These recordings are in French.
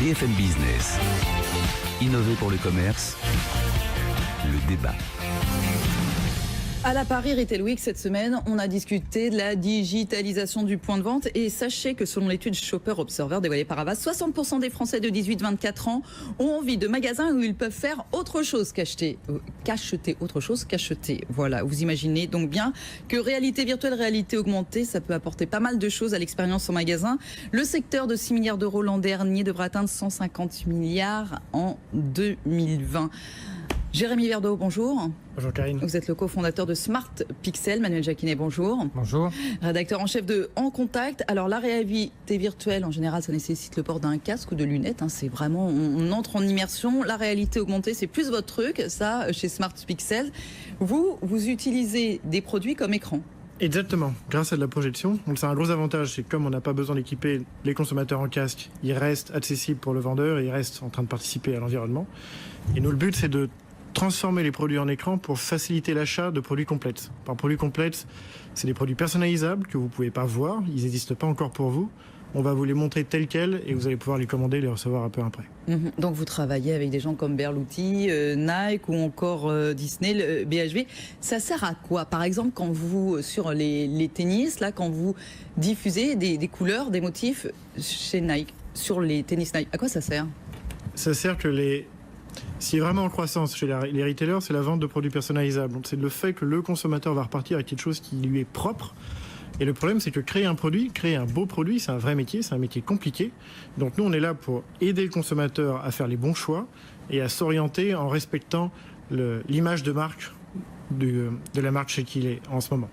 BFM Business. Innover pour le commerce. Le débat. À la Paris Retail Week cette semaine, on a discuté de la digitalisation du point de vente et sachez que selon l'étude Shopper Observer dévoilée par Havas, 60% des Français de 18-24 ans ont envie de magasins où ils peuvent faire autre chose qu'acheter. Autre chose qu'acheter. Voilà, vous imaginez donc bien que réalité virtuelle, réalité augmentée, ça peut apporter pas mal de choses à l'expérience en magasin. Le secteur de 6 milliards d'euros l'an dernier devrait atteindre 150 milliards en 2020. Jérémy Verdeau, bonjour. Bonjour Karine. Vous êtes le cofondateur de Smart Pixel. Manuel Jacquinet, bonjour. Bonjour. Rédacteur en chef de En Contact. Alors la réalité virtuelle, en général, ça nécessite le port d'un casque ou de lunettes. C'est vraiment, on entre en immersion. La réalité augmentée, c'est plus votre truc. Ça, chez Smart Pixel, vous utilisez des produits comme écran. Exactement, grâce à de la projection. Donc c'est un gros avantage, c'est que comme on n'a pas besoin d'équiper les consommateurs en casque, ils restent accessibles pour le vendeur et ils restent en train de participer à l'environnement. Et nous, le but, c'est de transformer les produits en écran pour faciliter l'achat de produits complexes. Par produits complexes, c'est des produits personnalisables que vous ne pouvez pas voir, ils n'existent pas encore pour vous. On va vous les montrer tels quels et vous allez pouvoir les commander et les recevoir un peu après. Donc vous travaillez avec des gens comme Berluti, Nike ou encore Disney, le BHV. Ça sert à quoi? Par exemple, quand vous, sur les tennis, là, quand vous diffusez des couleurs, des motifs chez Nike, sur les tennis Nike, à quoi ça sert? Ça sert que ce qui est vraiment en croissance chez les retailers, c'est la vente de produits personnalisables. Donc c'est le fait que le consommateur va repartir avec quelque chose qui lui est propre. Et le problème, c'est que créer un beau produit, c'est un vrai métier, c'est un métier compliqué. Donc nous, on est là pour aider le consommateur à faire les bons choix et à s'orienter en respectant l'image de marque de la marque chez qui il est en ce moment.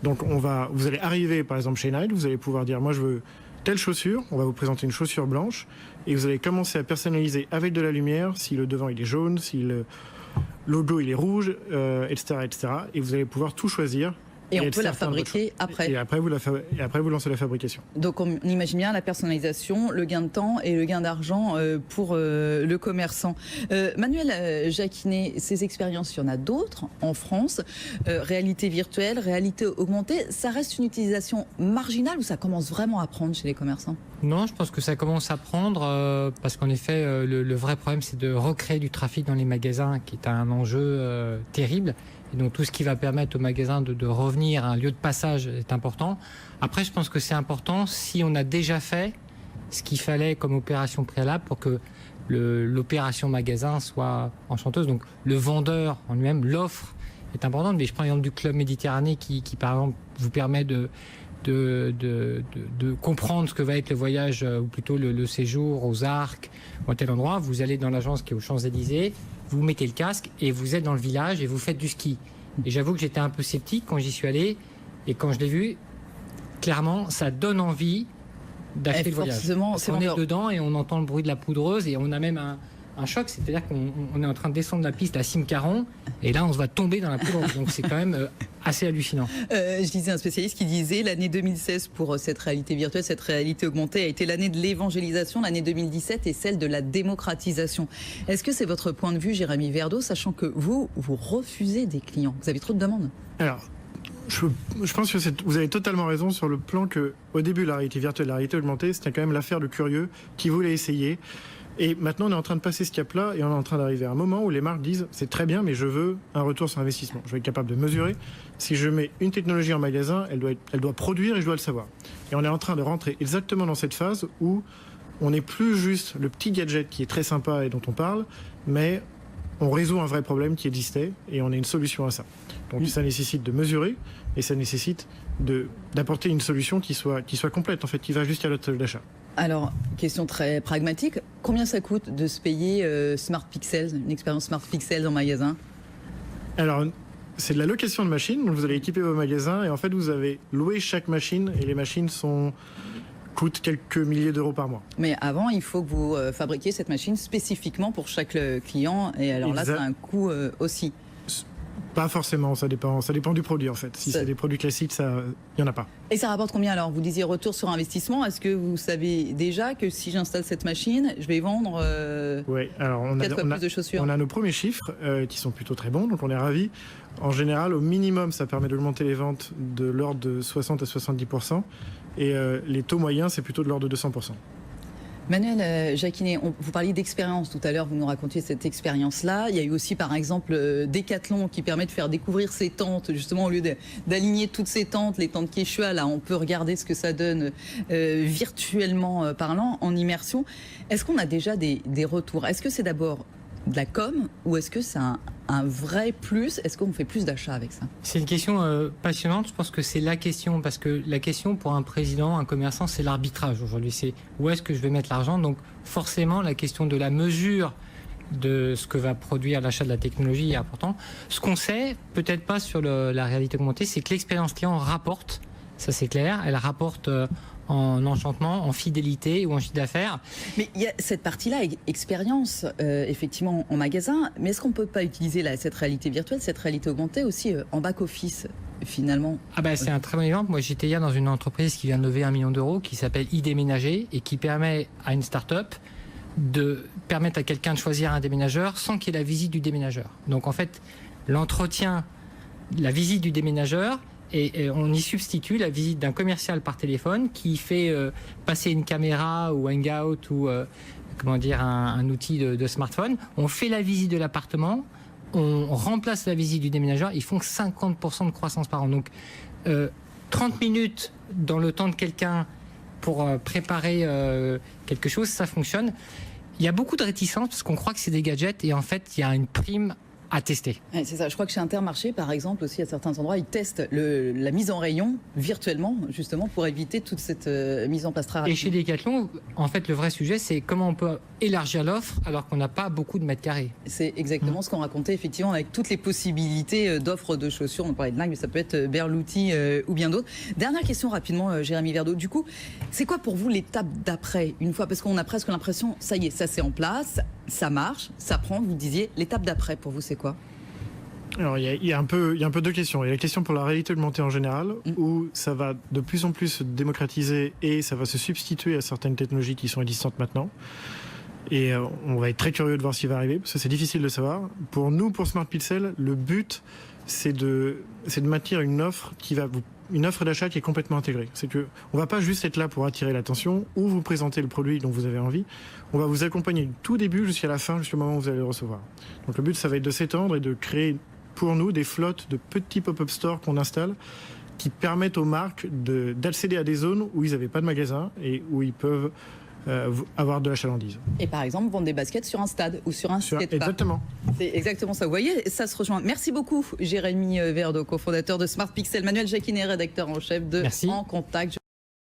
Donc vous allez arriver, par exemple, chez Nike, vous allez pouvoir dire, moi je veux telle chaussure, on va vous présenter une chaussure blanche, et vous allez commencer à personnaliser avec de la lumière, si le devant il est jaune, si le logo il est rouge, etc., etc. Et vous allez pouvoir tout choisir. Et on peut la fabriquer après. Et après, vous lancez la fabrication. Donc on imagine bien la personnalisation, le gain de temps et le gain d'argent pour le commerçant. Manuel Jacquinet, ces expériences, il y en a d'autres en France. Réalité virtuelle, réalité augmentée, ça reste une utilisation marginale ou ça commence vraiment à prendre chez les commerçants? Non, je pense que ça commence à prendre parce qu'en effet, le vrai problème, c'est de recréer du trafic dans les magasins, qui est un enjeu terrible. Et donc tout ce qui va permettre au magasin de revenir à un lieu de passage est important. Après, je pense que c'est important si on a déjà fait ce qu'il fallait comme opération préalable pour que l'opération magasin soit enchanteuse. Donc le vendeur en lui-même, l'offre est importante. Mais je prends l'exemple du Club Méditerranée qui par exemple vous permet de comprendre ce que va être le voyage, ou plutôt le séjour aux Arcs ou à tel endroit. Vous allez dans l'agence qui est aux Champs-Élysées, vous mettez le casque et vous êtes dans le village et vous faites du ski. Et j'avoue que j'étais un peu sceptique quand j'y suis allé, et quand je l'ai vu, clairement, ça donne envie d'acheter le voyage. On est dedans et on entend le bruit de la poudreuse et on a même un choc, c'est-à-dire qu'on est en train de descendre la piste à Cime-Caron et là on va tomber dans la poudreuse, donc c'est quand même assez hallucinant. Je disais un spécialiste qui disait l'année 2016 pour cette réalité virtuelle, cette réalité augmentée a été l'année de l'évangélisation, l'année 2017 est celle de la démocratisation. Est-ce que c'est votre point de vue, Jérémy Verdeau, sachant que vous refusez des clients, vous avez trop de demandes? Alors, je pense que vous avez totalement raison sur le plan que, au début, la réalité virtuelle, la réalité augmentée, c'était quand même l'affaire de curieux qui voulaient essayer. Et maintenant, on est en train de passer ce cap-là et on est en train d'arriver à un moment où les marques disent « c'est très bien, mais je veux un retour sur investissement. Je veux être capable de mesurer. Si je mets une technologie en magasin, elle doit produire et je dois le savoir. » Et on est en train de rentrer exactement dans cette phase où on n'est plus juste le petit gadget qui est très sympa et dont on parle, mais on résout un vrai problème qui existait et on a une solution à ça. Donc ça nécessite de mesurer et ça nécessite d'apporter une solution qui soit complète, en fait, qui va jusqu'à l'autre d'achat. Alors, question très pragmatique, combien ça coûte de se payer Smart Pixels, une expérience Smart Pixels en magasin? Alors, c'est de la location de machines, donc vous allez équiper vos magasins et en fait vous avez loué chaque machine et les machines coûtent quelques milliers d'euros par mois. Mais avant, il faut que vous fabriquiez cette machine spécifiquement pour chaque client et alors là, ça a un coût aussi. Pas forcément, ça dépend du produit en fait. Si c'est des produits classiques, il n'y en a pas. Et ça rapporte combien alors? Vous disiez retour sur investissement. Est-ce que vous savez déjà que si j'installe cette machine, je vais vendre oui, alors plus de chaussures? On a nos premiers chiffres qui sont plutôt très bons, donc on est ravis. En général, au minimum, ça permet d'augmenter les ventes de l'ordre de 60 à 70%. Et les taux moyens, c'est plutôt de l'ordre de 200%. Manuel Jacquinet, vous parliez d'expérience tout à l'heure, vous nous racontiez cette expérience-là. Il y a eu aussi par exemple Decathlon qui permet de faire découvrir ses tentes, justement au lieu d'aligner toutes ces tentes, les tentes Quechua, là on peut regarder ce que ça donne virtuellement parlant, en immersion. Est-ce qu'on a déjà des retours? Est-ce que c'est d'abord de la com ou est-ce que c'est un vrai plus? Est-ce qu'on fait plus d'achats avec ça? C'est une question passionnante. Je pense que c'est la question, parce que la question pour un président, un commerçant, c'est l'arbitrage aujourd'hui. C'est où est-ce que je vais mettre l'argent? Donc forcément, la question de la mesure de ce que va produire l'achat de la technologie est important. Ce qu'on sait, peut-être pas sur la réalité augmentée, c'est que l'expérience client rapporte, ça c'est clair, elle rapporte en enchantement, en fidélité ou en chiffre d'affaires. Mais il y a cette partie-là, expérience, effectivement, en magasin. Mais est-ce qu'on ne peut pas utiliser cette réalité virtuelle, cette réalité augmentée aussi en back-office, finalement? C'est un très bon exemple. Moi, j'étais hier dans une entreprise qui vient de lever 1 million d'euros, qui s'appelle iDéménager, et qui permet à une start-up de permettre à quelqu'un de choisir un déménageur sans qu'il y ait la visite du déménageur. Donc, en fait, l'entretien, la visite du déménageur, et on y substitue la visite d'un commercial par téléphone qui fait passer une caméra ou Hangout ou un outil de smartphone. On fait la visite de l'appartement, on remplace la visite du déménageur. Ils font 50% de croissance par an. Donc 30 minutes dans le temps de quelqu'un pour préparer quelque chose, ça fonctionne. Il y a beaucoup de réticence parce qu'on croit que c'est des gadgets et en fait il y a une prime à tester. Ouais, c'est ça. Je crois que chez Intermarché, par exemple, aussi à certains endroits, ils testent la mise en rayon virtuellement, justement, pour éviter toute cette mise en place très rapide. Et chez Decathlon, en fait, le vrai sujet, c'est comment on peut élargir l'offre alors qu'on n'a pas beaucoup de mètres carrés. C'est exactement ce qu'on racontait, effectivement, avec toutes les possibilités d'offres de chaussures. On parlait de Nike, mais ça peut être Berluti ou bien d'autres. Dernière question rapidement, Jérémy Verdeau. Du coup, c'est quoi pour vous l'étape d'après, une fois, parce qu'on a presque l'impression, ça y est, ça c'est en place, ça marche, ça prend. Vous disiez, l'étape d'après, pour vous, c'est quoi? Alors, il y a un peu deux questions. Il y a la question pour la réalité augmentée en général, où ça va de plus en plus se démocratiser et ça va se substituer à certaines technologies qui sont existantes maintenant. Et on va être très curieux de voir ce qui va arriver, parce que c'est difficile de savoir. Pour nous, pour Smart Pixel, le but, c'est de maintenir une offre une offre d'achat qui est complètement intégrée. C'est que on va pas juste être là pour attirer l'attention ou vous présenter le produit dont vous avez envie. On va vous accompagner du tout début jusqu'à la fin, jusqu'au moment où vous allez le recevoir. Donc le but, ça va être de s'étendre et de créer pour nous des flottes de petits pop-up stores qu'on installe qui permettent aux marques d'accéder à des zones où ils n'avaient pas de magasin et où ils peuvent avoir de la chalandise. Et par exemple, vendre des baskets sur un stade ou sur un skatepark. Exactement. C'est exactement ça. Vous voyez, ça se rejoint. Merci beaucoup, Jérémy Verdeau, cofondateur de Smart Pixel. Manuel Jacquinet, rédacteur en chef de Merci. En Contact.